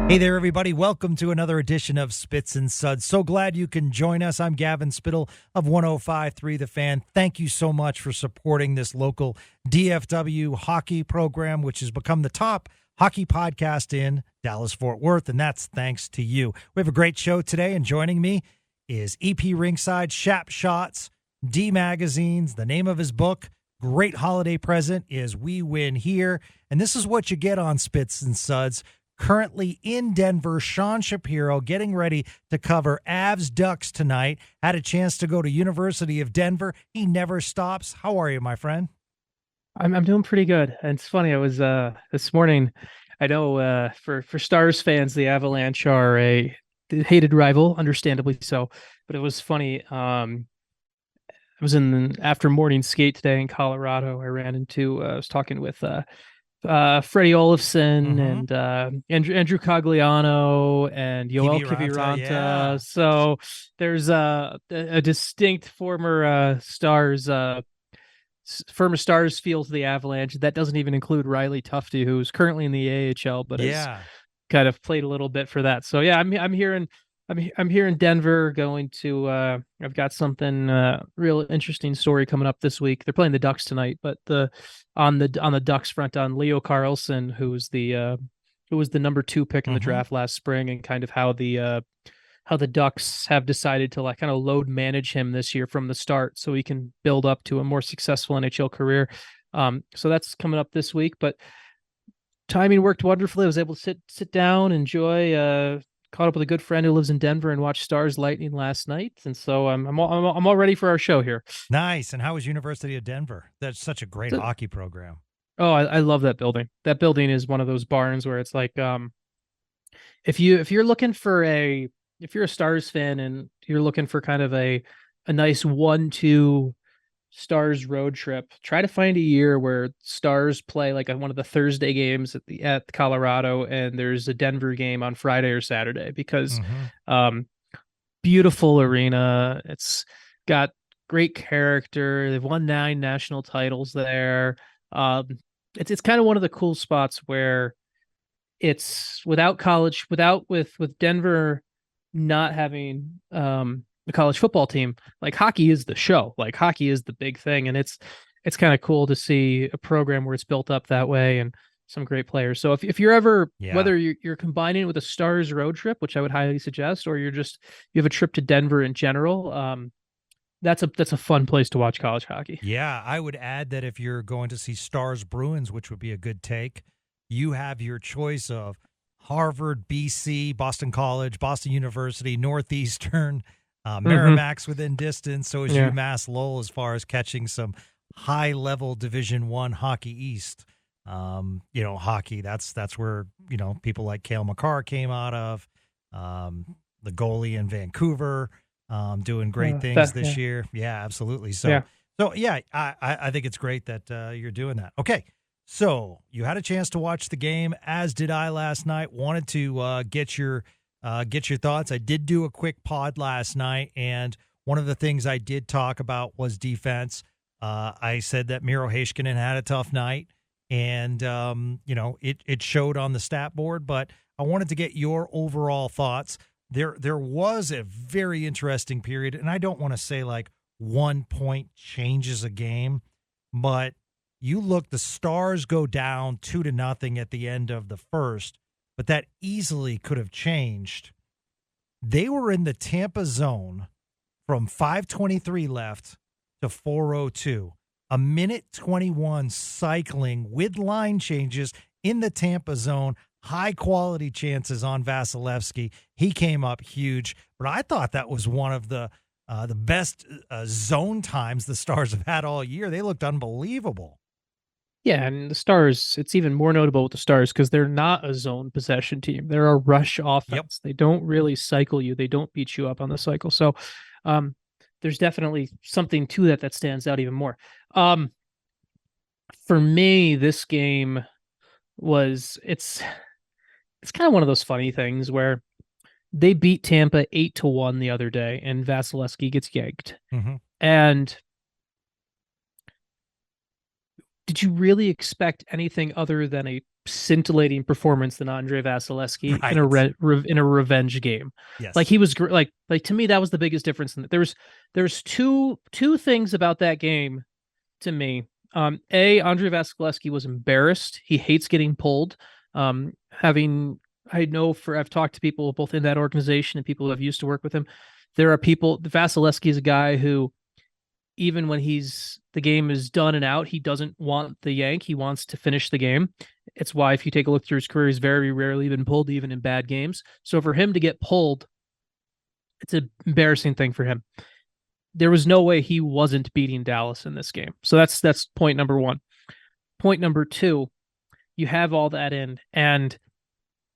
Hey there, everybody. Welcome to another edition of Spits and Suds. So glad you can join us. I'm Gavin Spittle of 105.3 The Fan. Thank you so much for supporting this local DFW hockey program, which has become the top hockey podcast in Dallas-Fort Worth, and that's thanks to you. We have a great show today, and joining me is EP Ringside, Shap Shots, D Magazines. The name of his book, great holiday present, is We Win Here, and this is what you get on Spits and Suds. Currently in Denver, Sean Shapiro getting ready to cover Avs Ducks tonight. Had a chance to go to University of Denver. He never stops. How are you, my friend? I'm doing pretty good. And it's funny, I was this morning, I know for Stars fans, the Avalanche are a hated rival, understandably so. But it was funny. I was after morning skate today in Colorado. I was talking with Freddie Olofsson and Andrew Cogliano and Yoel Kiviranta, yeah. Kiviranta. So there's a distinct former Stars feel to the Avalanche. That doesn't even include Riley Tufte, who's currently in the AHL, but has Yeah. kind of played a little bit for that. So yeah, I'm here in Denver going to I've got something real interesting story coming up this week. They're playing the Ducks tonight, but on the Ducks front, on Leo Carlsson, who was the number 2 pick in the draft last spring, and kind of how the Ducks have decided to kind of load manage him this year from the start so he can build up to a more successful NHL career. So that's coming up this week, but timing worked wonderfully. I was able to sit down, enjoy, caught up with a good friend who lives in Denver and watched Stars Lightning last night. And so I'm all ready for our show here. Nice. And how was University of Denver? That's such a great So, hockey program. oh, I love that building. That building is one of those barns where it's like, if you're looking for if you're a Stars fan and you're looking for kind of a nice 1-2 Stars road trip, try to find a year where Stars play like one of the Thursday games at Colorado, and there's a Denver game on Friday or Saturday, because beautiful arena. It's got great character. They've won 9 national titles there. It's kind of one of the cool spots where it's without college, with Denver not having the college football team, like hockey is the show, like hockey is the big thing. And it's kind of cool to see a program where it's built up that way and some great players. So if you're ever, whether you're combining it with a Stars road trip, which I would highly suggest, or you have a trip to Denver in general, that's a fun place to watch college hockey. Yeah, I would add that if you're going to see Stars Bruins, which would be a good take, you have your choice of Harvard, BC, Boston College, Boston University, Northeastern, Merrimack's within distance. So is UMass Lowell as far as catching some high-level Division I hockey East. Hockey, that's where, people like Cale Makar came out of, the goalie in Vancouver, doing great things this year. Yeah, absolutely. So, I think it's great that you're doing that. Okay. So you had a chance to watch the game, as did I last night. Wanted to get your thoughts. I did do a quick pod last night, and one of the things I did talk about was defense. I said that Miro Heiskanen had a tough night, and it showed on the stat board. But I wanted to get your overall thoughts. There was a very interesting period, and I don't want to say like 1 point changes a game, but you look, the Stars go down 2-0 at the end of the first, but that easily could have changed. They were in the Tampa zone from 5:23 left to 4:02. A minute 21 cycling with line changes in the Tampa zone. High quality chances on Vasilevsky. He came up huge, but I thought that was one of the best zone times the Stars have had all year. They looked unbelievable. Yeah, and the Stars, it's even more notable with the Stars because they're not a zone possession team. They're a rush offense. Yep. They don't really cycle you. They don't beat you up on the cycle. So there's definitely something to that stands out even more. For me, this game it's kind of one of those funny things where they beat Tampa 8-1 the other day, and Vasilevsky gets yanked. And did you really expect anything other than a scintillating performance than Andre Vasilevsky Right. in a revenge game. Yes. Like he was like to me that was the biggest difference. There's two things about that game to me. Andre Vasilevsky was embarrassed. He hates getting pulled. I've talked to people both in that organization and people who have used to work with him. There are people. Vasilevsky is a guy who, even when the game is done and out, he doesn't want the yank. He wants to finish the game. It's why if you take a look through his career, he's very rarely been pulled, even in bad games. So for him to get pulled, it's an embarrassing thing for him. There was no way he wasn't beating Dallas in this game. So that's point number one. Point number two, you have all that in, and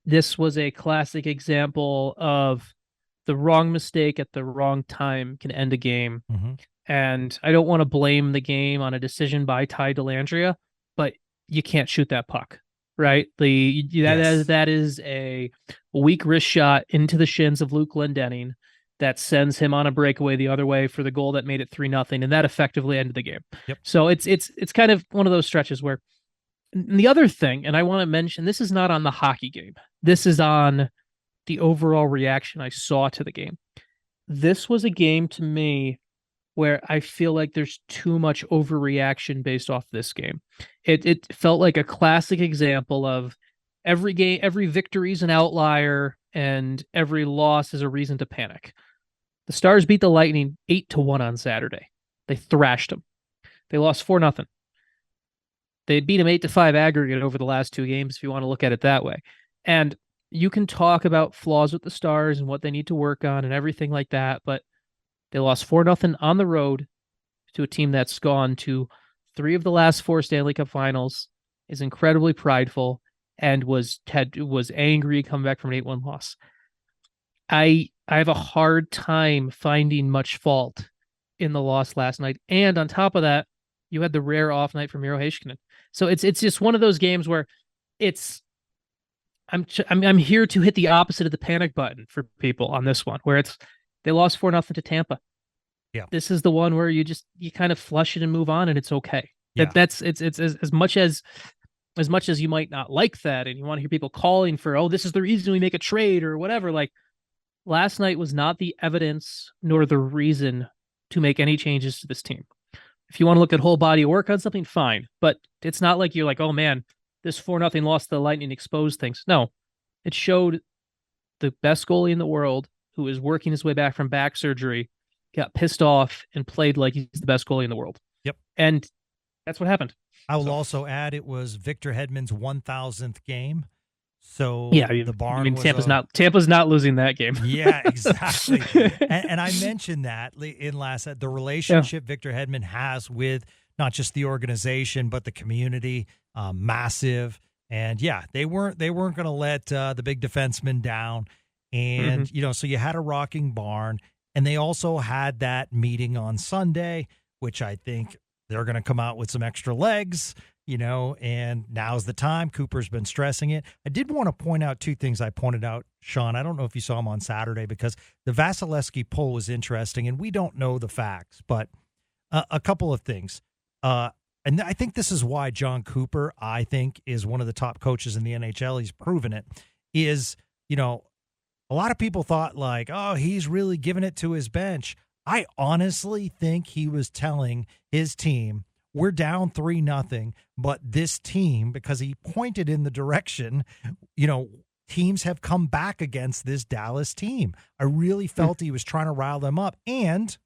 this was a classic example of the wrong mistake at the wrong time can end a game. Mm-hmm. And I don't want to blame the game on a decision by Ty Dellandrea, but you can't shoot that puck, right? That is a weak wrist shot into the shins of Luke Glendening that sends him on a breakaway the other way for the goal that made it 3-0, and that effectively ended the game. Yep. So it's kind of one of those stretches where the other thing, and I want to mention, this is not on the hockey game. This is on the overall reaction I saw to the game. This was a game to me where I feel like there's too much overreaction based off this game. It felt like a classic example of every victory is an outlier and every loss is a reason to panic. The Stars beat the Lightning 8-1 on Saturday. They thrashed them. They lost 4-0. They beat them 8-5 aggregate over the last two games, if you want to look at it that way. And you can talk about flaws with the Stars and what they need to work on and everything like that, but they lost 4-0 on the road to a team that's gone to 3 of the last 4 Stanley Cup Finals, is incredibly prideful, and was angry coming back from an 8-1 loss. I have a hard time finding much fault in the loss last night, and on top of that, you had the rare off night from Miro Heiskanen. So it's just one of those games where I'm here to hit the opposite of the panic button for people on this one, where they lost 4-0 to Tampa. Yeah. This is the one where you kind of flush it and move on, and it's okay. Yeah. It's as much as you might not like that, and you want to hear people calling for, oh, this is the reason we make a trade or whatever. Like, last night was not the evidence nor the reason to make any changes to this team. If you want to look at whole body of work on something, fine. But it's not like you're like, oh man, this 4-0 loss to the Lightning exposed things. No, it showed the best goalie in the world, who is working his way back from back surgery, got pissed off and played like he's the best goalie in the world. Yep. And that's what happened. I will also add it was Victor Hedman's 1,000th game. So yeah, the barn. I mean, Tampa's not losing that game. Yeah, exactly. and I mentioned that in the relationship Victor Hedman has with not just the organization but the community, massive. And yeah, they weren't going to let the big defenseman down. And so you had a rocking barn, and they also had that meeting on Sunday, which I think they're going to come out with some extra legs. And now's the time. Cooper's been stressing it. I did want to point out 2 things I pointed out, Sean. I don't know if you saw him on Saturday, because the Vasilevsky poll was interesting, and we don't know the facts, but a couple of things. And I think this is why John Cooper, I think, is one of the top coaches in the NHL. He's proven it. Is, a lot of people thought like, oh, he's really giving it to his bench. I honestly think he was telling his team, we're down 3-0, but this team, because he pointed in the direction, teams have come back against this Dallas team. I really felt he was trying to rile them up, and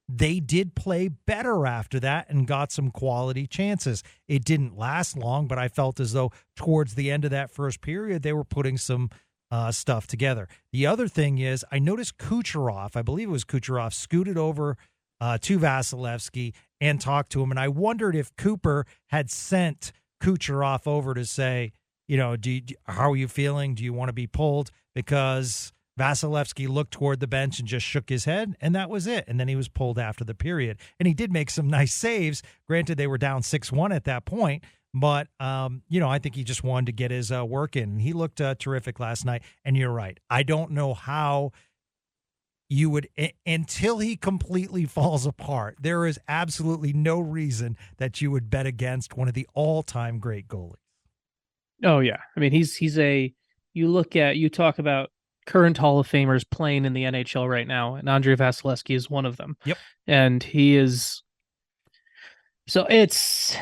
they did play better after that and got some quality chances. It didn't last long, but I felt as though towards the end of that first period, they were putting some stuff together. The other thing is, I noticed Kucherov, I believe it was Kucherov, scooted over to Vasilevsky and talked to him. And I wondered if Cooper had sent Kucherov over to say, how are you feeling? Do you want to be pulled? Because Vasilevsky looked toward the bench and just shook his head, and that was it. And then he was pulled after the period. And he did make some nice saves. Granted, they were down 6-1 at that point. But, I think he just wanted to get his work in. And he looked terrific last night. And you're right. I don't know how you would, until he completely falls apart, there is absolutely no reason that you would bet against one of the all-time great goalies. Oh yeah. I mean, you talk about current Hall of Famers playing in the NHL right now, and Andrei Vasilevsky is one of them. Yep. And he is so it's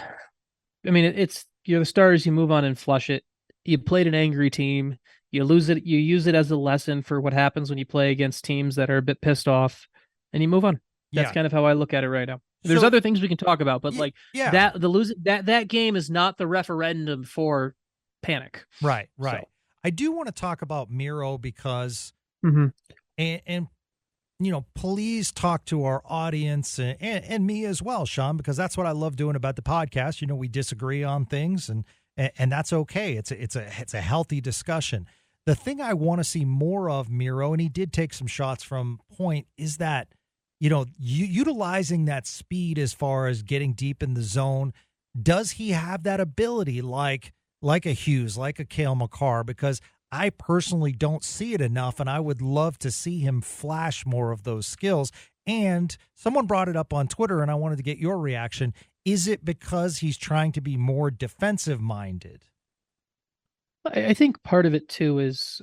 I mean, it's you're the Stars, you move on and flush it. You played an angry team, you lose it, you use it as a lesson for what happens when you play against teams that are a bit pissed off, and you move on. That's Yeah. kind of how I look at it right now. There's So other things we can talk about, but like yeah. that game is not the referendum for panic. Right. So, Right. I do want to talk about Miro because mhm. and please talk to our audience and me as well, Sean, because that's what I love doing about the podcast. We disagree on things, and that's okay. It's a healthy discussion. The thing I want to see more of Miro, and he did take some shots from point, is that utilizing that speed as far as getting deep in the zone. Does he have that ability, like a Hughes, like a Cale Makar? Because I personally don't see it enough, and I would love to see him flash more of those skills. And someone brought it up on Twitter, and I wanted to get your reaction. Is it because he's trying to be more defensive minded? I think part of it too is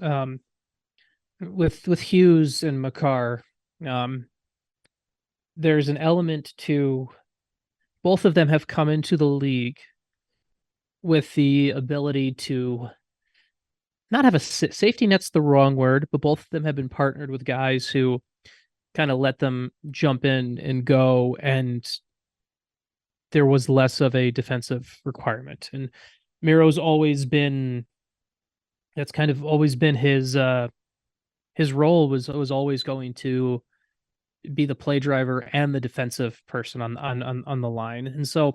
with Hughes and Makar, um, there's an element to both of them have come into the league with the ability to not have a safety net's the wrong word, but both of them have been partnered with guys who kind of let them jump in and go, and there was less of a defensive requirement. And Miro's always been that's kind of always been his role was always going to be the play driver and the defensive person on the line. And so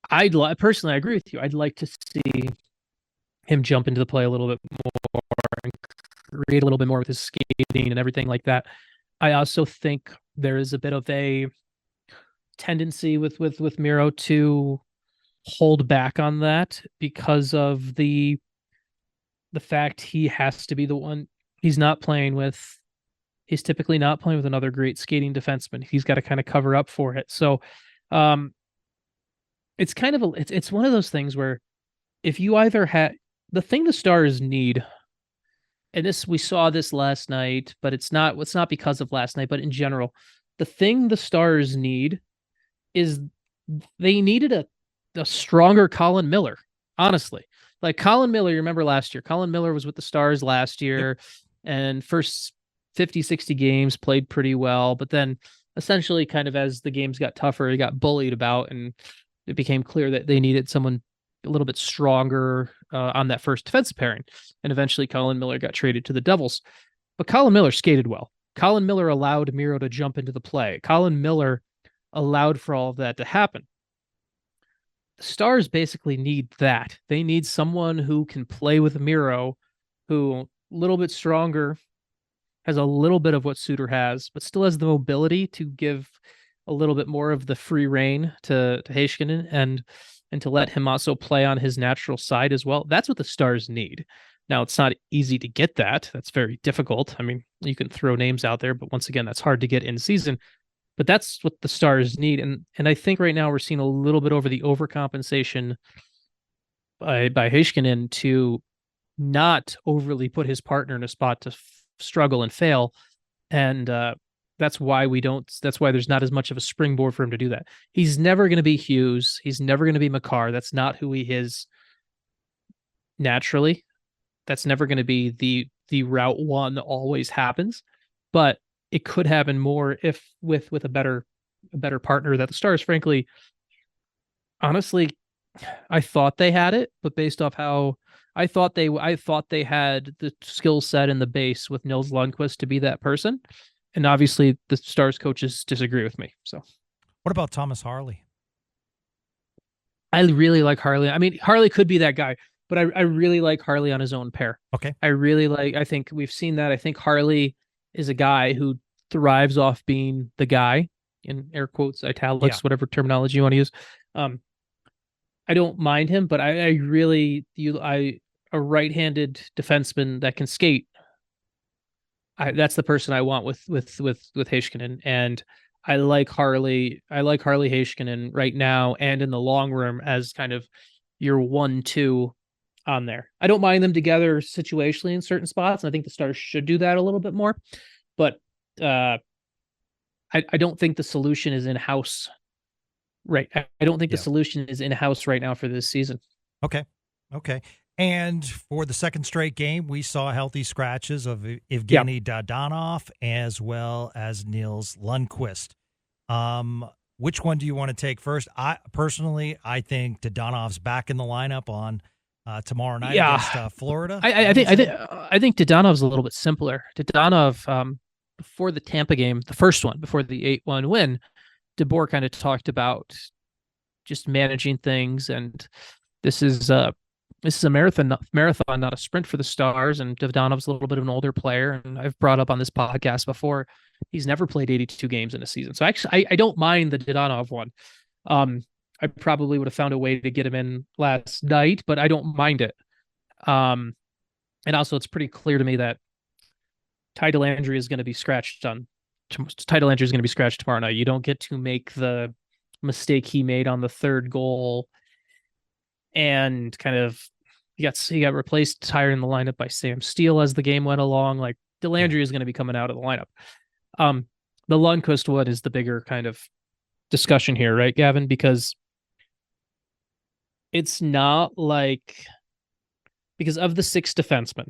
personally, I agree with you. I'd like to see him jump into the play a little bit more and create a little bit more with his skating and everything like that. I also think there is a bit of a tendency with Miro to hold back on that because of the fact he has to be the one he's not playing with. He's typically not playing with another great skating defenseman. He's got to kind of cover up for it. So, it's kind of it's one of those things where if you either had the thing the Stars need, and this we saw this last night, but it's not because of last night, but in general, the thing the Stars need is they needed a stronger Colin Miller, honestly. Like Colin Miller, you remember last year? Colin Miller was with the Stars last year, and first 50, 60 games played pretty well, but then essentially kind of as the games got tougher, he got bullied about, and it became clear that they needed someone a little bit stronger on that first defensive pairing. And eventually Colin Miller got traded to the Devils. But Colin Miller skated well. Colin Miller allowed Miro to jump into the play. Colin Miller allowed for all of that to happen. The Stars basically need that. They need someone who can play with Miro, who a little bit stronger, has a little bit of what Suter has, but still has the mobility to give a little bit more of the free reign to Heiskanen and to let him also play on his natural side as well. That's what the Stars need. Now, it's not easy to get that. That's very difficult. I mean, you can throw names out there, but once again, that's hard to get in season. But that's what the Stars need. And I think right now we're seeing a little bit over the overcompensation by Heiskanen to not overly put his partner in a spot to struggle and fail. And that's why there's not as much of a springboard for him to do that. He's never going to be Hughes. He's never going to be Makar. That's not who he is naturally. That's never going to be the route one that always happens, but it could happen more if with a better partner that the Stars, frankly, honestly, I thought they had it, but based off how I thought they had the skill set and the base with Nils Lundkvist to be that person. And obviously the Stars coaches disagree with me. So what about Thomas Harley? I really like Harley. I mean, Harley could be that guy, but I really like Harley on his own pair. Okay. I think we've seen that. I think Harley is a guy who thrives off being the guy, in air quotes, italics, whatever terminology you want to use. I don't mind him, but I really a right-handed defenseman that can skate. That's the person I want with Heiskanen, and I like Harley. I like Harley Heiskanen right now and in the long run as kind of your 1-2 on there. I don't mind them together situationally in certain spots, and I think the Stars should do that a little bit more. But I don't think the solution is in house. Right. I don't think the solution is in house right now for this season. Okay. And for the second straight game, we saw healthy scratches of Evgenii Dadonov as well as Nils Lundkvist. Which one do you want to take first? I think Dadonov's back in the lineup on tomorrow night against Florida. I think Dadonov's a little bit simpler. Dadonov, before the Tampa game, the first one, before the 8-1 win, DeBoer kind of talked about just managing things, and this is a marathon, not a sprint for the Stars. And Dadonov's a little bit of an older player, and I've brought up on this podcast before, he's never played 82 games in a season. So actually, I don't mind the Dadonov one. I probably would have found a way to get him in last night, but I don't mind it. And also, it's pretty clear to me that Ty Dellandrea is going to be scratched tomorrow night. You don't get to make the mistake he made on the third goal, and kind of he got replaced higher in the lineup by Sam Steele as the game went along. Like, Dellandrea is going to be coming out of the lineup. The Lundkvist one is the bigger kind of discussion here, right, Gavin? Because it's not like, because of the 6 defensemen,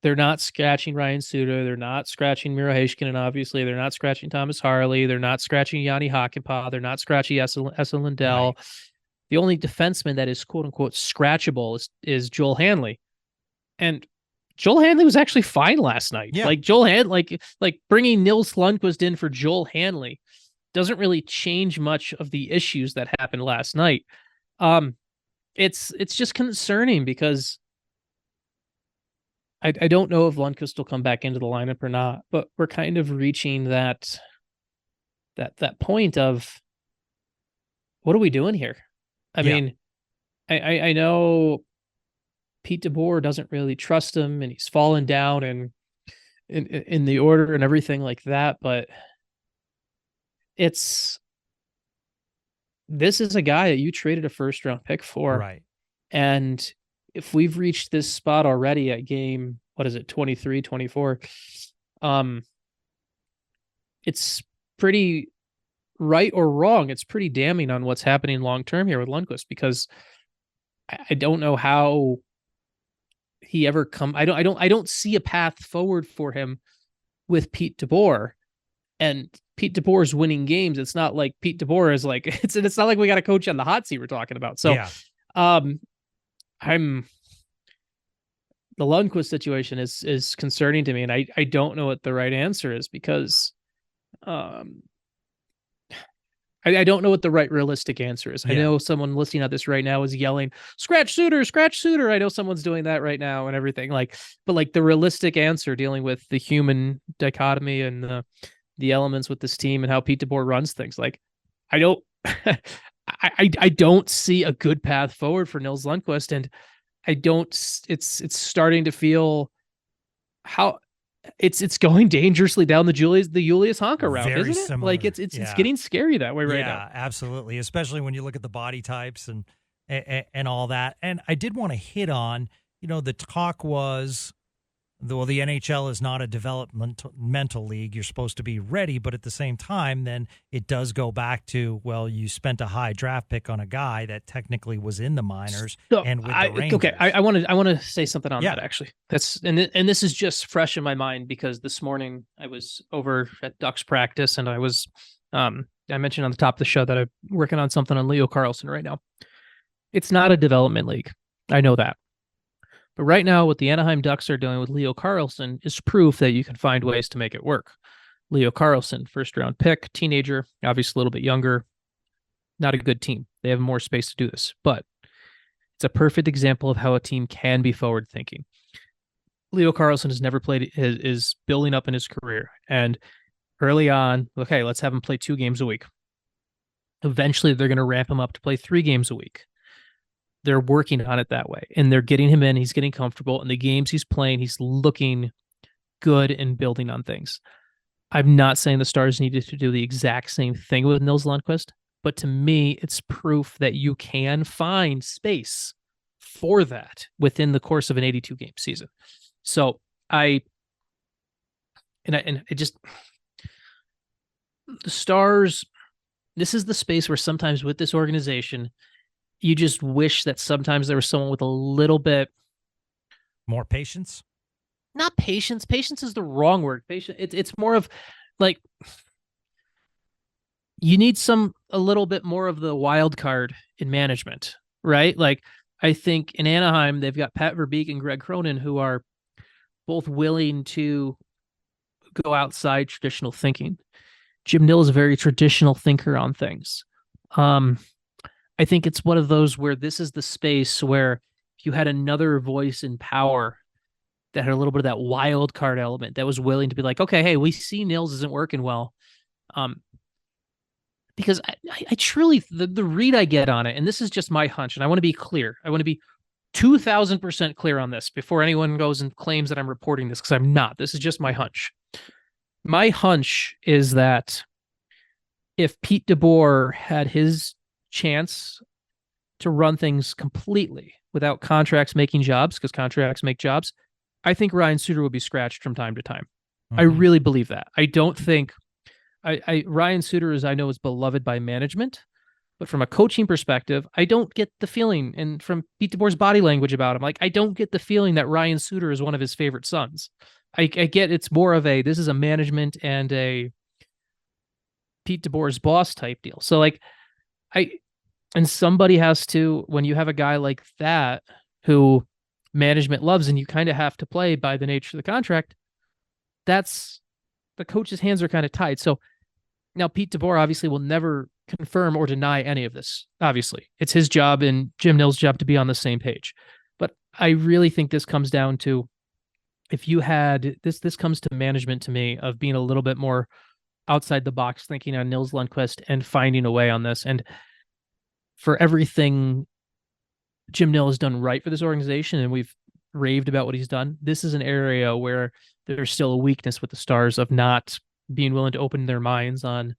they're not scratching Ryan Suter. They're not scratching Miro Heiskanen, obviously. They're not scratching Thomas Harley. They're not scratching Yanni Hakanpää. They're not scratching Esa Lindell. Right. The only defenseman that is quote-unquote scratchable is Joel Hanley. And Joel Hanley was actually fine last night. Yeah. Like, Joel Hanley, like bringing Nils Lundkvist in for Joel Hanley doesn't really change much of the issues that happened last night. It's just concerning because I don't know if Lundkvist will come back into the lineup or not, but we're kind of reaching that point of, what are we doing here? I mean, I know Pete DeBoer doesn't really trust him, and he's fallen down in the order and everything like that, but this is a guy that you traded a first round pick for. Right. And if we've reached this spot already at game, 23, 24, it's pretty, right or wrong, it's pretty damning on what's happening long-term here with Lundkvist, because I don't know how he ever I don't see a path forward for him with Pete DeBoer. And Pete DeBoer's winning games. It's not like Pete DeBoer is like, it's not like we got a coach on the hot seat we're talking about. So, the Lundkvist situation is concerning to me, and I don't know what the right answer is, because I don't know what the right realistic answer is. I know someone listening at this right now is yelling, scratch Suter, scratch Suter. I know someone's doing that right now and everything, but the realistic answer, dealing with the human dichotomy and the elements with this team and how Pete DeBoer runs things, I don't I don't see a good path forward for Nils Lundkvist, and it's starting to feel how it's going dangerously down the Julius Honka route, Very isn't it? Similar. It's getting scary that way right now. Yeah, absolutely. Especially when you look at the body types and all that. And I did want to hit on, the talk was, the NHL is not a developmental league. You're supposed to be ready, but at the same time, then it does go back to, well, you spent a high draft pick on a guy that technically was in the minors and with the Rangers. Okay, I want to say something on that, actually. And this is just fresh in my mind, because this morning I was over at Ducks practice, and I was I mentioned on the top of the show that I'm working on something on Leo Carlsson right now. It's not a development league. I know that. But right now, what the Anaheim Ducks are doing with Leo Carlsson is proof that you can find ways to make it work. Leo Carlsson, first-round pick, teenager, obviously a little bit younger, not a good team. They have more space to do this. But it's a perfect example of how a team can be forward-thinking. Leo Carlsson has never played, is building up in his career. And early on, okay, let's have him play 2 games a week. Eventually, they're going to ramp him up to play 3 games a week. They're working on it that way, and they're getting him in. He's getting comfortable, and the games he's playing, he's looking good and building on things. I'm not saying the Stars needed to do the exact same thing with Nils Lundkvist. But to me, it's proof that you can find space for that within the course of an 82 game season. So the Stars, this is the space where sometimes with this organization, you just wish that sometimes there was someone with a little bit more patience. Not patience. Patience is the wrong word. It's more of like you need a little bit more of the wild card in management, right? Like I think in Anaheim, they've got Pat Verbeek and Greg Cronin who are both willing to go outside traditional thinking. Jim Nils is a very traditional thinker on things. I think it's one of those where this is the space where if you had another voice in power that had a little bit of that wild card element that was willing to be like, okay, hey, we see Nils isn't working well. Because I truly, the read I get on it, and this is just my hunch, and I want to be clear. I want to be 2,000% clear on this before anyone goes and claims that I'm reporting this, because I'm not. This is just my hunch. My hunch is that if Pete DeBoer had his chance to run things completely without contracts making jobs, because contracts make jobs, I think Ryan Suter would be scratched from time to time. Mm-hmm. I really believe that. I don't think Ryan Suter is beloved by management, but from a coaching perspective, I don't get the feeling, and from Pete DeBoer's body language about him, like I don't get the feeling that Ryan Suter is one of his favorite sons. I get it's more of this is a management and a Pete DeBoer's boss type deal. So like and somebody has to, when you have a guy like that who management loves and you kind of have to play by the nature of the contract, that's the coach's hands are kind of tied. So now Pete DeBoer obviously will never confirm or deny any of this. Obviously, it's his job and Jim Nils' job to be on the same page. But I really think this comes down to, if you had this comes to management to me of being a little bit more outside the box thinking on Nils Lundkvist and finding a way on this. And for everything Jim Nils has done right for this organization, and we've raved about what he's done, this is an area where there's still a weakness with the Stars of not being willing to open their minds on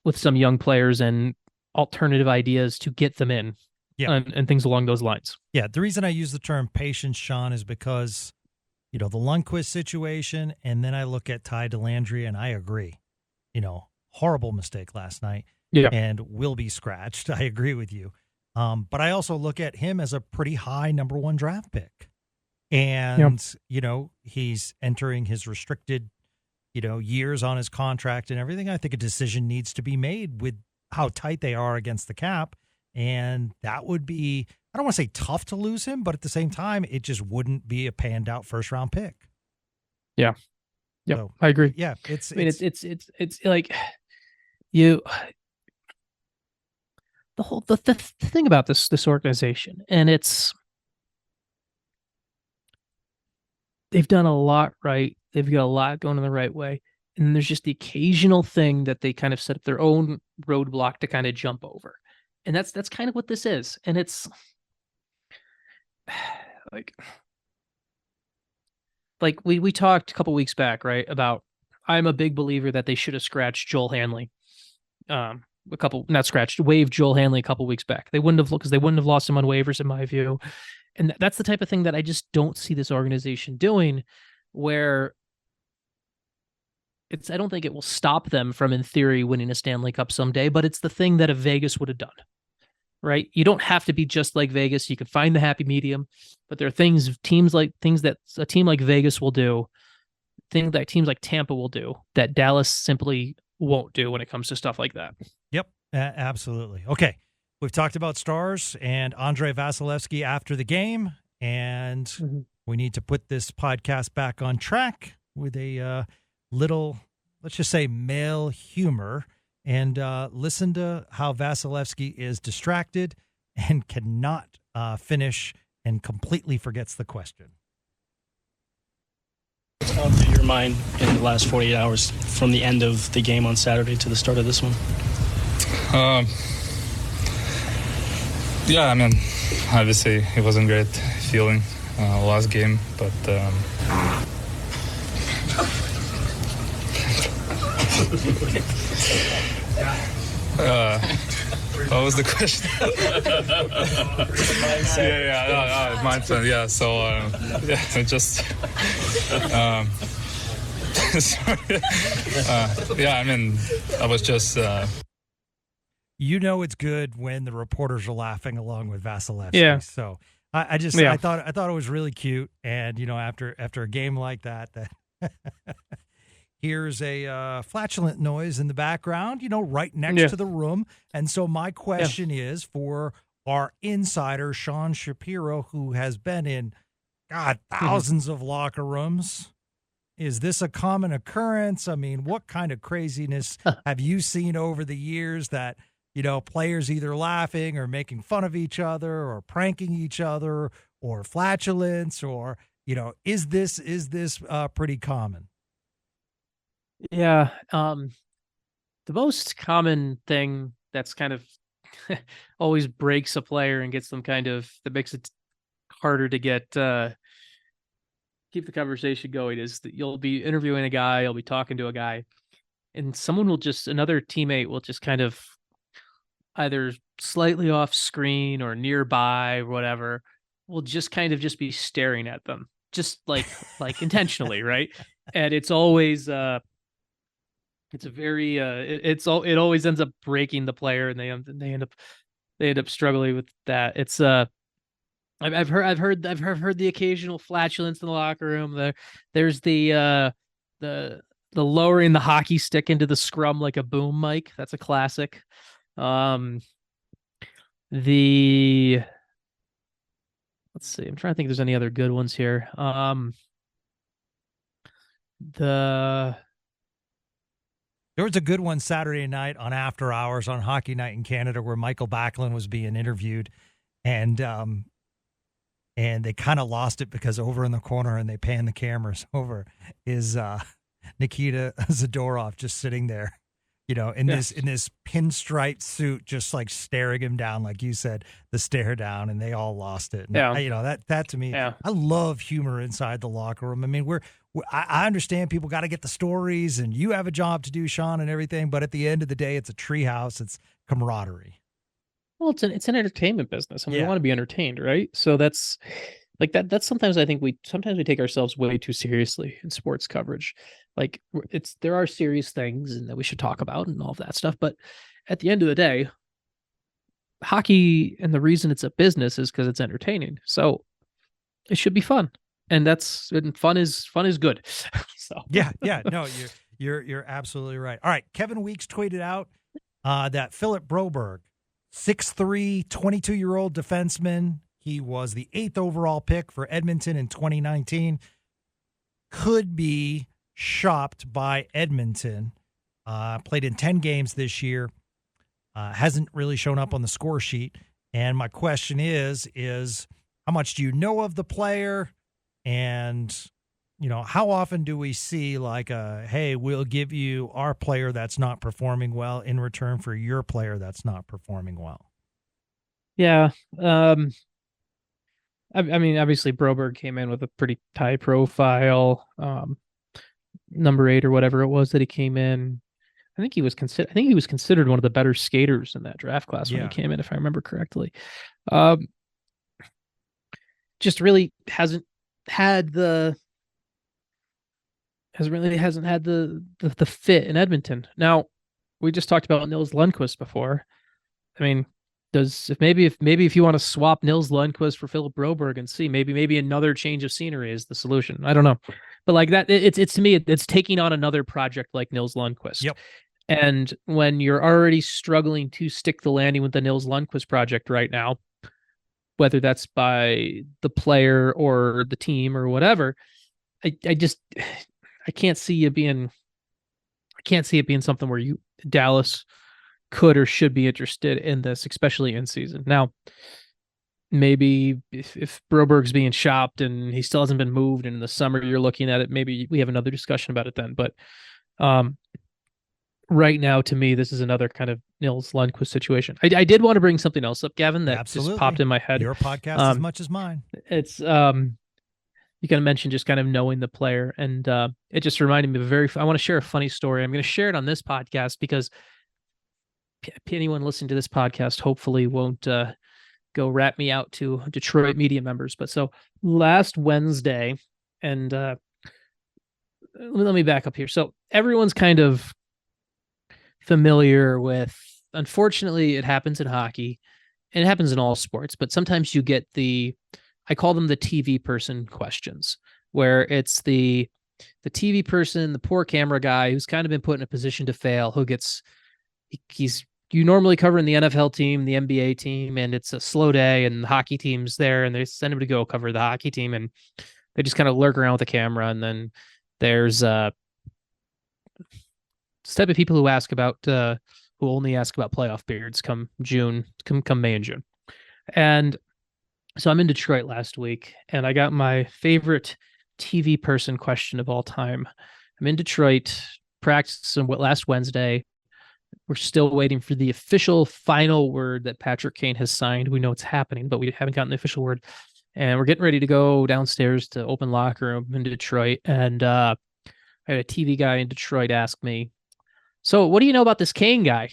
with some young players and alternative ideas to get them in. Yeah. And things along those lines. Yeah. The reason I use the term patience, Sean, is because, the Lundkvist situation, and then I look at Ty Dellandrea and I agree, horrible mistake last night. Yeah. And will be scratched. I agree with you. But I also look at him as a pretty high number 1 draft pick. And, he's entering his restricted, years on his contract and everything. I think a decision needs to be made with how tight they are against the cap. And that would be, I don't want to say tough to lose him, but at the same time, it just wouldn't be a panned out first round pick. Yeah. Yeah. So, I agree. Yeah. It's like you, the thing about this organization, and they've done a lot right. They've got a lot going in the right way. And there's just the occasional thing that they kind of set up their own roadblock to kind of jump over. And that's kind of what this is. And it's like we talked a couple weeks back, right, about I'm a big believer that they should have scratched Joel Hanley. Waived Joel Hanley a couple weeks back. They wouldn't have, because they wouldn't have lost him on waivers, in my view. And that's the type of thing that I just don't see this organization doing, where I don't think it will stop them from, in theory, winning a Stanley Cup someday, but it's the thing that a Vegas would have done, right? You don't have to be just like Vegas. You can find the happy medium, but there are things that a team like Vegas will do, things that teams like Tampa will do that Dallas simply won't do when it comes to stuff like that. Yep, absolutely. Okay, we've talked about Stars and Andrei Vasilevskiy after the game, and we need to put this podcast back on track with a little, let's just say, male humor, and listen to how Vasilevskiy is distracted and cannot finish and completely forgets the question. What's gone through your mind in the last 48 hours from the end of the game on Saturday to the start of this one? Yeah, I mean, obviously it wasn't great feeling last game, but What was the question? Mindset. Yeah. So yeah, just sorry. Yeah. I mean, I was just. You know it's good when the reporters are laughing along with Vasilevsky. Yeah. So I thought it was really cute, and after a game like that here's a flatulent noise in the background, right next to the room. And so my question is for our insider, Sean Shapiro, who has been in, thousands of locker rooms. Is this a common occurrence? I mean, what kind of craziness have you seen over the years that, players either laughing or making fun of each other or pranking each other or flatulence or, is this pretty common? Yeah. The most common thing that's kind of always breaks a player and gets them that makes it harder to keep the conversation going is that you'll be interviewing a guy, you'll be talking to a guy, and another teammate will just kind of either slightly off screen or nearby or whatever, will just kind of just be staring at them, just like intentionally, right? And it's always it's a very it always ends up breaking the player, and they end up struggling with that. It's I've heard the occasional flatulence in the locker room. There's the lowering the hockey stick into the scrum like a boom mic. That's a classic. Let's see. I'm trying to think if there's any other good ones here. There was a good one Saturday night on After Hours on Hockey Night in Canada where Michael Backlund was being interviewed, and they kind of lost it because over in the corner, and they pan the cameras over, is Nikita Zadorov just sitting there, in this pinstripe suit, just like staring him down, like you said, the stare down, and they all lost it. And that to me, I love humor inside the locker room. I mean, I understand people got to get the stories, and you have a job to do, Sean, and everything, but at the end of the day, it's a treehouse. It's camaraderie. Well, it's an entertainment business, and we want to be entertained, right? So that's like that. That's sometimes I think we take ourselves way too seriously in sports coverage. Like there are serious things and that we should talk about and all of that stuff, but at the end of the day, hockey, and the reason it's a business is because it's entertaining. So it should be fun, and fun is good. So no, you're absolutely right. All right, Kevin Weeks tweeted out that Philip Broberg, 6'3", 22-year-old defenseman. He was the 8th overall pick for Edmonton in 2019. Could be shopped by Edmonton. Played in 10 games this year. Hasn't really shown up on the score sheet. And my question is how much do you know of the player? And, how often do we see like hey, we'll give you our player that's not performing well in return for your player that's not performing well? Yeah. I mean, obviously Broberg came in with a pretty high profile, number 8 or whatever it was that he came in. I think he was considered one of the better skaters in that draft class when he came in, if I remember correctly. Just really hasn't had the fit in Edmonton. Now, we just talked about Nils Lundkvist before. I mean, if you want to swap Nils Lundkvist for Philip Broberg and see maybe another change of scenery is the solution. I don't know, but like that, it's to me, it's taking on another project like Nils Lundkvist. Yep. And when you're already struggling to stick the landing with the Nils Lundkvist project right now, whether that's by the player or the team or whatever, I can't see it being something where Dallas could or should be interested in this, especially in season. Now, maybe if Broberg's being shopped and he still hasn't been moved, and in the summer you're looking at it, maybe we have another discussion about it then. But right now, to me, this is another kind of Nils Lundkvist situation. I did want to bring something else up, Gavin, that just popped in my head. Your podcast as much as mine. It's you kind of mentioned just kind of knowing the player, and it just reminded me of I want to share a funny story. I'm going to share it on this podcast because anyone listening to this podcast hopefully won't go rat me out to Detroit media members. But so last Wednesday, and let me back up here. So everyone's kind of familiar with, unfortunately, it happens in hockey and it happens in all sports, but sometimes you get I call them the TV person questions, where it's the TV person, the poor camera guy who's kind of been put in a position to fail, you normally covering the NFL team, the NBA team, and it's a slow day and the hockey team's there and they send him to go cover the hockey team and they just kind of lurk around with the camera. And then there's this type of people who only ask about playoff periods come May and June. And so I'm in Detroit last week and I got my favorite TV person question of all time. I'm in Detroit, practicing last Wednesday. We're still waiting for the official final word that Patrick Kane has signed. We know it's happening, but we haven't gotten the official word. And we're getting ready to go downstairs to open locker room in Detroit. And I had a TV guy in Detroit ask me, "So what do you know about this Kane guy?"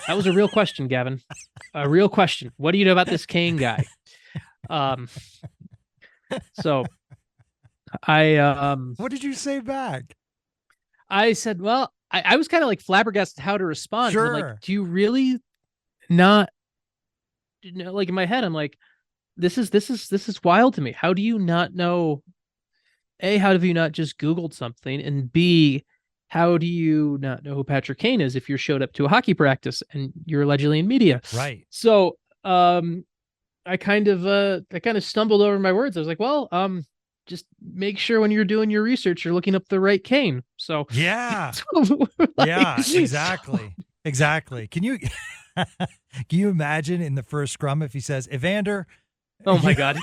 That was a real question, Gavin. A real question. What do you know about this Kane guy? So I what did you say back? I said, well, I was kind of like flabbergasted how to respond. Sure. I'm like, do you really not, like in my head, I'm like, this is wild to me. How do you not know? A, how have you not just Googled something? And B, how do you not know who Patrick Kane is if you showed up to a hockey practice and you're allegedly in media? Right. So I kind of stumbled over my words. I was like, well, just make sure when you're doing your research, you're looking up the right Kane. So yeah, like, yeah, exactly. Can you imagine in the first scrum if he says Evander? Oh my God.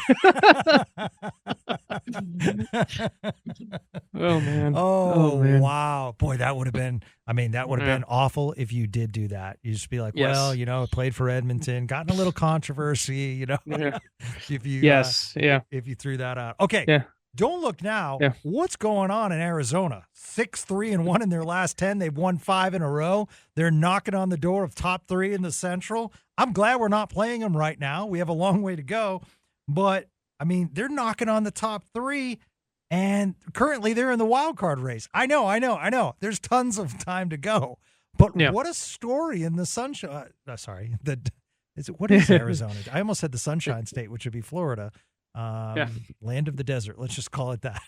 Oh man. Oh man. Wow. Boy, that would have been been awful if you did do that. You just be like, yes. Well, played for Edmonton, gotten a little controversy, Yeah. if you if you threw that out. Okay. Yeah. Don't look now. Yeah. What's going on in Arizona? 6-3-1 in their last 10. They've won 5 in a row. They're knocking on the door of top 3 in the Central. I'm glad we're not playing them right now. We have a long way to go. But, they're knocking on the top 3, and currently they're in the wild card race. I know. There's tons of time to go. But what a story in the sunshine. What is Arizona? I almost said the Sunshine State, which would be Florida. Land of the desert. Let's just call it that.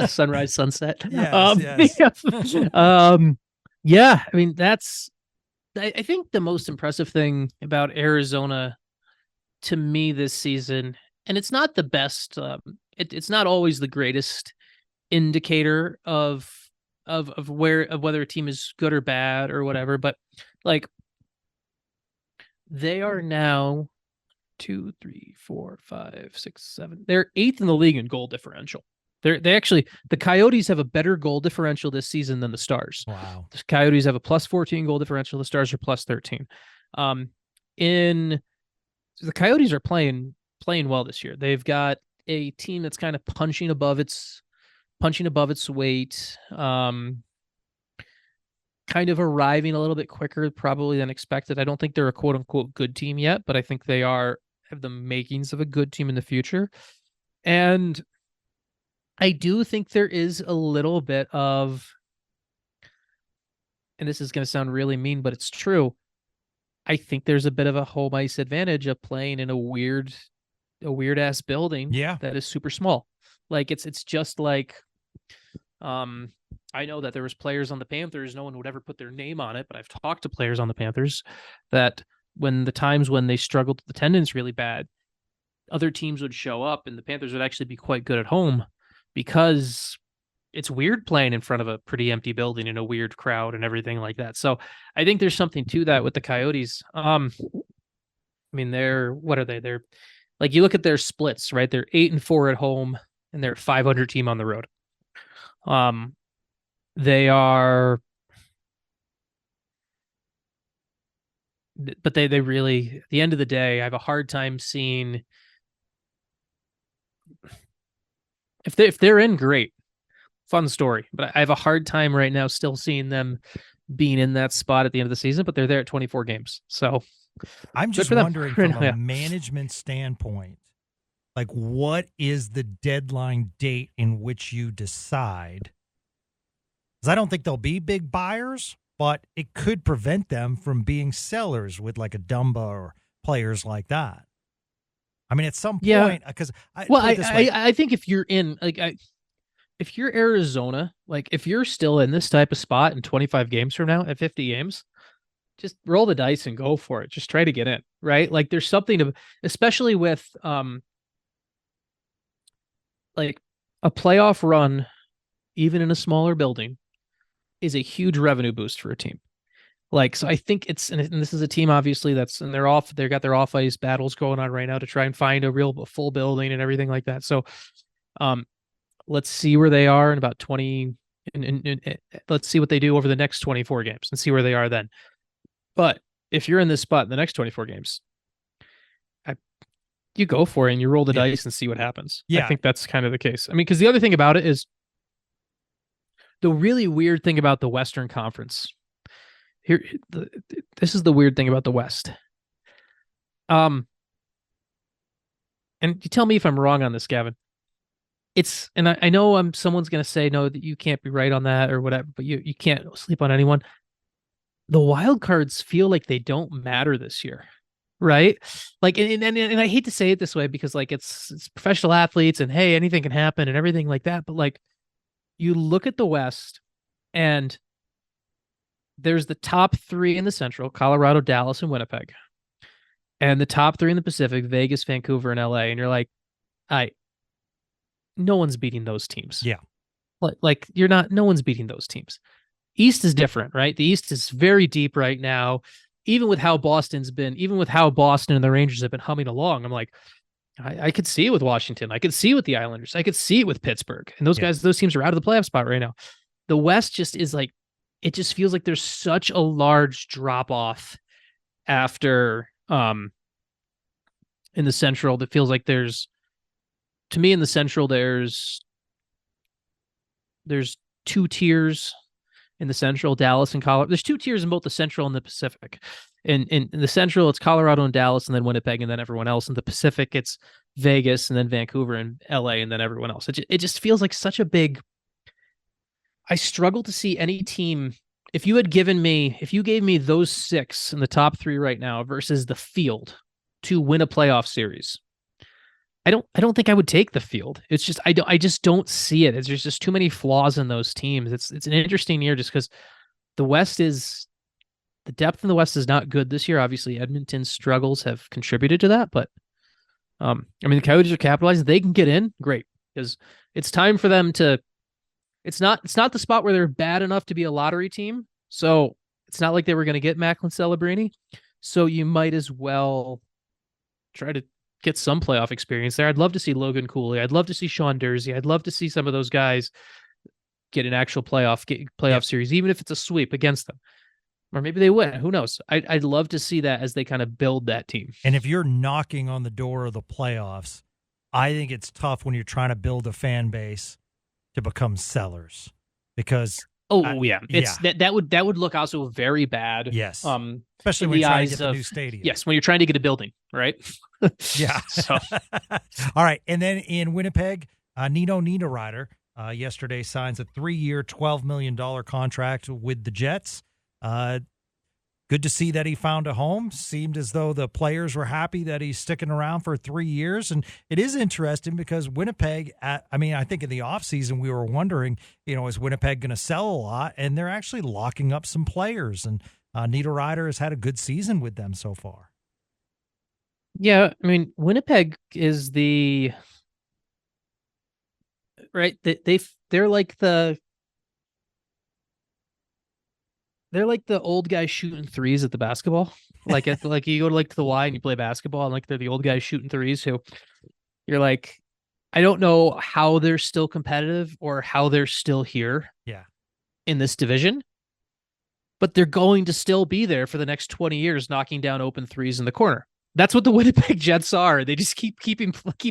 Sunrise, sunset. Yes. Yeah. I think the most impressive thing about Arizona to me this season, and it's not the best, it's not always the greatest indicator of whether a team is good or bad or whatever, but like they are now 2, 3, 4, 5, 6, 7. They're 8th in the league in goal differential. The Coyotes have a better goal differential this season than the Stars. Wow. The Coyotes have a +14 goal differential. The Stars are +13. The Coyotes are playing well this year. They've got a team that's kind of punching above its weight. Kind of arriving a little bit quicker probably than expected. I don't think they're a quote unquote good team yet, but I think they have the makings of a good team in the future. And I do think there is a little bit of, and this is going to sound really mean, but it's true. I think there's a bit of a home ice advantage of playing in a weird ass building that is super small. Like it's just like, I know that there was players on the Panthers, no one would ever put their name on it, but I've talked to players on the Panthers that when they struggled with attendance really bad, other teams would show up and the Panthers would actually be quite good at home because it's weird playing in front of a pretty empty building in a weird crowd and everything like that. So I think there's something to that with the Coyotes. What are they? They're like, you look at their splits, right? They're 8-4 at home and they're a 500 team on the road. They are, but they really, at the end of the day, I have a hard time seeing if they're in, great, fun story. But I have a hard time right now still seeing them being in that spot at the end of the season, but they're there at 24 games. So I'm just for them. wondering from a management standpoint, like what is the deadline date in which you decide? Because I don't think they'll be big buyers, but it could prevent them from being sellers with like a Dumba or players like that. I mean, at some point, because I think if you're in if you're Arizona, like if you're still in this type of spot in 25 games from now at 50 games, just roll the dice and go for it. Just try to get in, right? Like there's something to, especially with like a playoff run, even in a smaller building, is a huge revenue boost for a team. Like, so I think it's, and this is a team obviously they've got their off ice battles going on right now to try and find a full building and everything like that. So, let's see where they are in about 20, and let's see what they do over the next 24 games and see where they are then. But if you're in this spot in the next 24 games, you go for it and you roll the dice and see what happens. Yeah. I think that's kind of the case. I mean, because the other thing about it is the really weird thing about the Western Conference. This is the weird thing about the West. And you tell me if I'm wrong on this, Gavin. And I know someone's going to say, no, that you can't be right on that or whatever, but you can't sleep on anyone. The wild cards feel like they don't matter this year, right? Like, and I hate to say it this way because like it's professional athletes and hey, anything can happen and everything like that. But like, you look at the West and there's the top three in the Central: Colorado, Dallas, and Winnipeg, and the top three in the Pacific: Vegas, Vancouver, and LA. And you're like, no one's beating those teams. Yeah. Like no one's beating those teams. East is different, right? The East is very deep right now. Even with how Boston and the Rangers have been humming along, I'm like, I could see it with Washington. I could see it with the Islanders. I could see it with Pittsburgh. And those teams are out of the playoff spot right now. The West just is like, it just feels like there's such a large drop off after in the Central that feels like there's two tiers in the Central, Dallas and Colorado. There's two tiers in both the Central and the Pacific. In the Central, it's Colorado and Dallas, and then Winnipeg, and then everyone else. In the Pacific, it's Vegas, and then Vancouver and LA, and then everyone else. It just feels like such a big. I struggle to see any team. If you gave me those six in the top three right now versus the field to win a playoff series, I don't think I would take the field. It's just I just don't see it. There's just too many flaws in those teams. It's an interesting year just because the depth in the West is not good this year. Obviously, Edmonton's struggles have contributed to that, but I mean the Coyotes are capitalizing. They can get in, great, because it's time for them to. It's not the spot where they're bad enough to be a lottery team. So it's not like they were going to get Macklin Celebrini. So you might as well try to get some playoff experience there. I'd love to see Logan Cooley. I'd love to see Sean Dursey. I'd love to see some of those guys get an actual playoff series, even if it's a sweep against them. Or maybe they win. Who knows? I'd love to see that as they kind of build that team. And if you're knocking on the door of the playoffs, I think it's tough when you're trying to build a fan base to become sellers, because that would look also very bad. Yes, especially when you're trying to get the new stadium. Yes, when you're trying to get a building, right? Yeah. So. All right, and then in Winnipeg, Nino Niederreiter yesterday signs a 3-year, $12 million contract with the Jets. Good to see that he found a home. Seemed as though the players were happy that he's sticking around for 3 years. And it is interesting because Winnipeg, I think in the offseason we were wondering, is Winnipeg going to sell a lot? And they're actually locking up some players. And Niederreiter has had a good season with them so far. Yeah, I mean, Winnipeg is right. They're like the old guys shooting threes at the basketball. Like you go to the Y and you play basketball, and like they're the old guys shooting threes who you're like, I don't know how they're still competitive or how they're still here. Yeah. In this division, but they're going to still be there for the next 20 years, knocking down open threes in the corner. That's what the Winnipeg Jets are. They just keep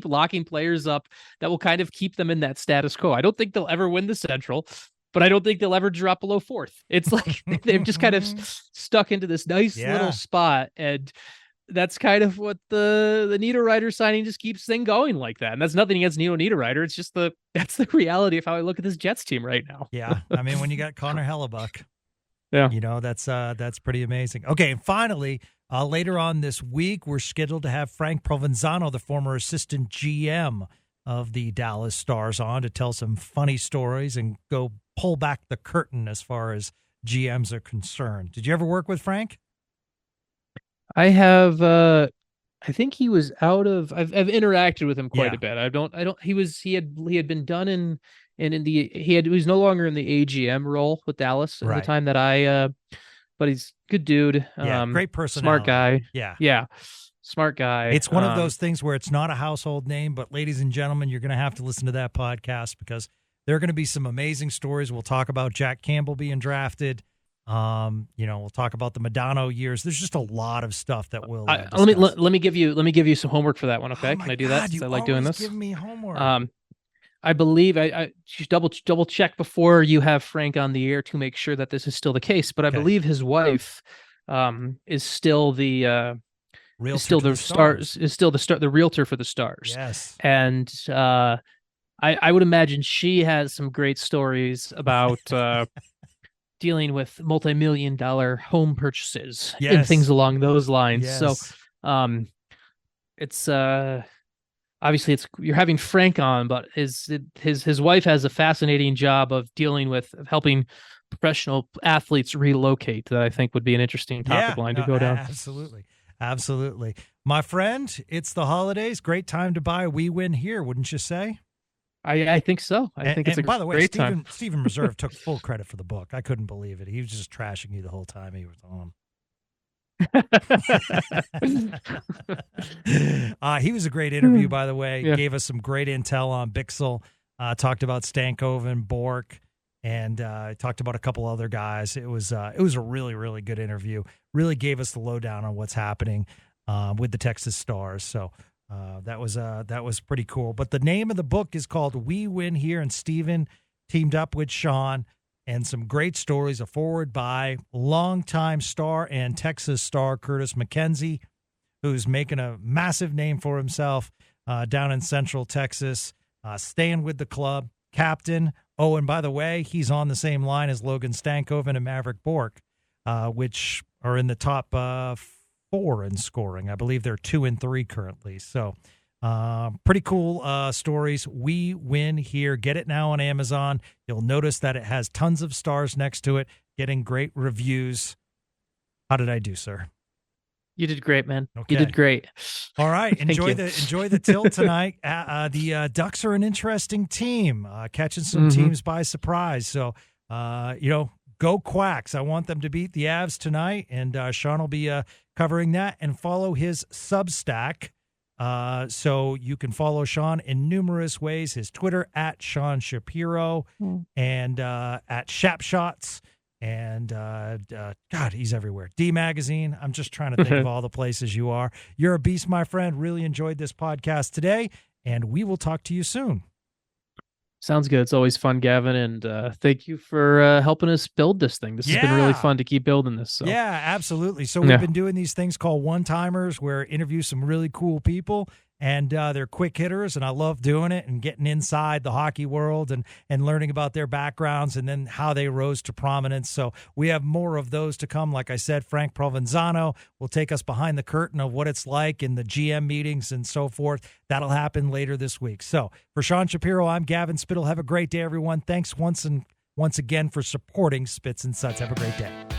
locking players up that will kind of keep them in that status quo. I don't think they'll ever win the Central. but I don't think they'll ever drop below fourth. It's like they've just kind of stuck into this nice little spot, and that's kind of what the Niederreiter signing just keeps thing going like that. And that's nothing against Niederreiter. It's just that's the reality of how I look at this Jets team right now. Yeah. I mean, when you got Connor Hellebuck, yeah, that's pretty amazing. Okay. And finally, later on this week, we're scheduled to have Frank Provenzano, the former assistant GM of the Dallas Stars, on to tell some funny stories and go pull back the curtain as far as GMs are concerned. Did you ever work with Frank? I have. I think he was out of. I've interacted with him quite a bit. He had been done in he was no longer in the AGM role with Dallas at the time that but he's a good dude. Great personality. Smart guy. Yeah. Smart guy. It's one of those things where it's not a household name, but ladies and gentlemen, you're going to have to listen to that podcast because there are going to be some amazing stories. We'll talk about Jack Campbell being drafted. We'll talk about the Modano years. There's just a lot of stuff that we'll let me give you some homework for that one. Okay, can I do that? God, I like doing this. Give me homework. I believe I should double check before you have Frank on the air to make sure that this is still the case. But I believe his wife is still the the realtor for the Stars. Yes, and I would imagine she has some great stories about. Dealing with multi-million-dollar home purchases and things along those lines. Yes. So, it's obviously you're having Frank on, but his wife has a fascinating job of dealing with helping professional athletes relocate. That I think would be an interesting topic line to go down. Absolutely, my friend. It's the holidays. Great time to buy We Win Here, wouldn't you say? I think so. I think it's a by the way, great time. Stephen Reserve took full credit for the book. I couldn't believe it. He was just trashing you the whole time he was on. He was a great interview, by the way. Yeah. Gave us some great intel on Bixel. Talked about Stankoven, Bork, and talked about a couple other guys. It was a really, really good interview. Really gave us the lowdown on what's happening with the Texas Stars. So. That was pretty cool. But the name of the book is called We Win Here, and Steven teamed up with Sean, and some great stories. A forward by longtime Star and Texas Star Curtis McKenzie, who's making a massive name for himself down in Central Texas, staying with the club, captain. Oh, and by the way, he's on the same line as Logan Stankoven and Maverick Bork, which are in the top 4 in scoring. I believe they're 2 and 3 currently. So pretty cool stories. We Win Here. Get it now on Amazon. You'll notice that it has tons of stars next to it, getting great reviews. How did I do, sir? You did great, man. Okay. You did great. All right. enjoy the tilt tonight. The Ducks are an interesting team, catching some teams by surprise. So, go Quacks. I want them to beat the Avs tonight, and Sean will be covering that. And follow his Substack. So you can follow Sean in numerous ways. His Twitter at Sean Shapiro and at Shapshots. And God, he's everywhere. D Magazine. I'm just trying to think of all the places you are. You're a beast, my friend. Really enjoyed this podcast today, and we will talk to you soon. Sounds good. It's always fun, Gavin, and thank you for helping us build this thing. This has been really fun to keep building this. So. Yeah, absolutely. So we've been doing these things called one-timers where interview some really cool people, and they're quick hitters, and I love doing it and getting inside the hockey world and learning about their backgrounds and then how they rose to prominence. So we have more of those to come. Like I said, Frank Provenzano will take us behind the curtain of what it's like in the GM meetings and so forth. That'll happen later this week. So for Sean Shapiro, I'm Gavin Spittle. Have a great day, everyone. Thanks once again for supporting Spits and Suds. Have a great day.